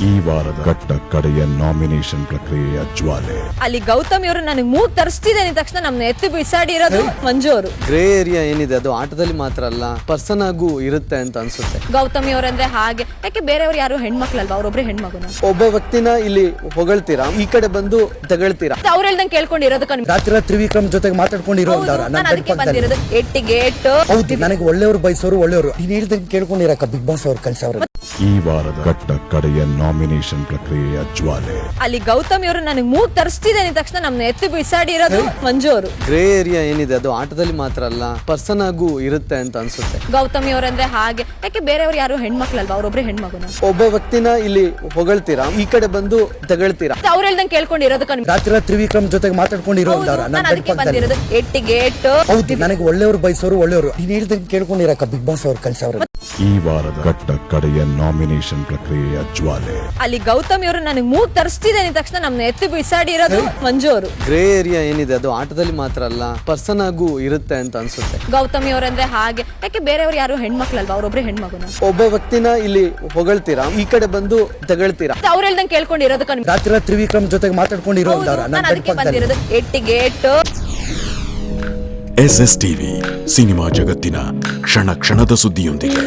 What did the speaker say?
ಈ ವಾರದ ಕಟ್ಟ ಕಡೆಯ ನಾಮಿನೇಷನ್ ಪ್ರಕ್ರಿಯೆಯ ಜ್ವಾಲೆ. ಅಲ್ಲಿ ಗೌತಮಿ ಅವರು ನನಗೆ ಮೂಗ್ ತರಿಸ್ತಿದೆ ಅಂದ ತಕ್ಷಣ ನಮ್ನ ಎತ್ತಿ ಬಿಸಾಡಿರೋದು ಮಂಜು ಅವರು. ಗ್ರೇ ಏರಿಯಾ ಏನಿದೆ ಅದು ಆಟದಲ್ಲಿ ಮಾತ್ರ ಅಲ್ಲ ಪರ್ಸನ್ ಆಗೂ ಇರುತ್ತೆ ಅಂತ ಅನ್ಸುತ್ತೆ. ಗೌತಮಿ ಅವರಂದ್ರೆ ಹಾಗೆ, ಯಾಕೆ ಬೇರೆಯವ್ರು ಯಾರು ಹೆಣ್ಮಕ್ಳಲ್ವಾ, ಅವ್ರೊಬ್ರೆ ಹೆಣ್ಮಗುನ. ಒಬ್ಬ ವ್ಯಕ್ತಿನ ಇಲ್ಲಿ ಹೊಗಳ್ತೀರಾ, ಈ ಕಡೆ ಬಂದು ತಗೊಳ್ತೀರಾ. ಅವ್ರು ಹೇಳ್ದಂಗೆ ಕೇಳ್ಕೊಂಡಿರೋದಕ್ಕೆ ರಾತ್ರಿ ತ್ರಿವಿಕ್ರಮ್ ಜೊತೆಗೆ ಮಾತಾಡ್ಕೊಂಡಿರೋ ನಾನು ಅದಕ್ಕೆ ಬಂದಿರೋದು. ಎಟ್ಟಿಗೆ ಹೌದು, ನನಗೆ ಒಳ್ಳೆಯವರು ಬಯಸೋರು ಒಳ್ಳೆಯವರು. ನೀನ್ ಹೇಳ್ದಂಗೆ ಕೇಳ್ಕೊಂಡಿರಕ್ಕ ಬಿಗ್ ಬಾಸ್ ಅವ್ರು ಕಳ್ಸವ್ರು. ಈ ವಾರದ ಕಟ್ಟ ಕಡೆಯ ನಾಮಿನೇಷನ್ ಪ್ರಕ್ರಿಯೆಯ ಜ್ವಾಲೆ. ಅಲ್ಲಿ ಗೌತಮಿ ಅವರು ನನಗೆ ಮೂಗ್ ತರಿಸ್ತಿದೆ ಅಂದ ತಕ್ಷಣ ನಮ್ನ ಎತ್ತಿ ಬಿಸಾಡಿರೋದು ಮಂಜು ಅವರು. ಗ್ರೇ ಏರಿಯಾ ಏನಿದೆ ಅದು ಆಟದಲ್ಲಿ ಮಾತ್ರ ಅಲ್ಲ ಪರ್ಸನ್ ಆಗೂ ಇರುತ್ತೆ ಅಂತ ಅನ್ಸುತ್ತೆ. ಗೌತಮಿ ಅವರಂದ್ರೆ ಹಾಗೆ, ಯಾಕೆ ಬೇರೆಯವ್ರು ಯಾರು ಹೆಣ್ಮಕ್ಳಲ್ವಾ, ಅವ್ರೊಬ್ರೆ ಹೆಣ್ಮಗುನ. ಒಬ್ಬ ವ್ಯಕ್ತಿನ ಇಲ್ಲಿ ಹೊಗಳ್ತೀರಾ, ಈ ಕಡೆ ಬಂದು ತಗೊಳ್ತೀರಾ. ಅವ್ರು ಹೇಳ್ದಂಗೆ ಕೇಳ್ಕೊಂಡಿರೋದಕ್ಕೆ ರಾತ್ರಿ ತ್ರಿವಿಕ್ರಮ್ ಜೊತೆಗೆ ಮಾತಾಡ್ಕೊಂಡಿರೋ ನಾನು ಅದಕ್ಕೆ ಬಂದಿರೋದು. ಎಟ್ಟಿಗೆ ಹೌದು, ನನಗೆ ಒಳ್ಳೆಯವರು ಬಯಸೋರು ಒಳ್ಳೆಯವರು. ನೀನ್ ಹೇಳ್ದಂಗೆ ಕೇಳ್ಕೊಂಡಿರಕ್ಕ ಬಿಗ್ ಬಾಸ್ ಅವ್ರು ಕಳ್ಸವ್ರು. ಈ ವಾರದ ಕಟ್ಟ ಕಡೆಯ ನಾಮಿನೇಷನ್ ಪ್ರಕ್ರಿಯೆಯ ಜ್ವಾಲೆ. ಅಲ್ಲಿ ಗೌತಮಿ ಅವರು ನನಗೆ ಮೂಗ್ ತರಿಸ್ತಿದೆ ಅಂದ ತಕ್ಷಣ ನಮ್ನ ಎತ್ತಿ ಬಿಸಾಡಿರೋದು ಮಂಜು ಅವರು. ಗ್ರೇ ಏರಿಯಾ ಏನಿದೆ ಅದು ಆಟದಲ್ಲಿ ಮಾತ್ರ ಅಲ್ಲ ಪರ್ಸನ್ ಆಗೂ ಇರುತ್ತೆ ಅಂತ ಅನ್ಸುತ್ತೆ. ಗೌತಮಿ ಅವರಂದ್ರೆ ಹಾಗೆ, ಯಾಕೆ ಬೇರೆಯವ್ರು ಯಾರು ಹೆಣ್ಮಕ್ಳಲ್ವಾ, ಅವ್ರೊಬ್ರೆ ಹೆಣ್ಮಗುನ. ಒಬ್ಬ ವ್ಯಕ್ತಿನ ಇಲ್ಲಿ ಹೊಗಳ್ತೀರಾ, ಈ ಕಡೆ ಬಂದು ತಗೊಳ್ತೀರಾ. ಅವ್ರು ಹೇಳ್ದಂಗೆ ಕೇಳ್ಕೊಂಡಿರೋದಕ್ಕೆ ರಾತ್ರಿ ತ್ರಿವಿಕ್ರಮ್ ಜೊತೆಗೆ ಮಾತಾಡ್ಕೊಂಡಿರೋ ನಾನು ಅದಕ್ಕೆ ಬಂದಿರೋದು. ಎಟ್ಟಿಗೆ SS ಟಿವಿ ಸಿನಿಮಾ ಜಗತ್ತಿನ ಕ್ಷಣ ಕ್ಷಣದ ಸುದ್ದಿಯೊಂದಿಗೆ.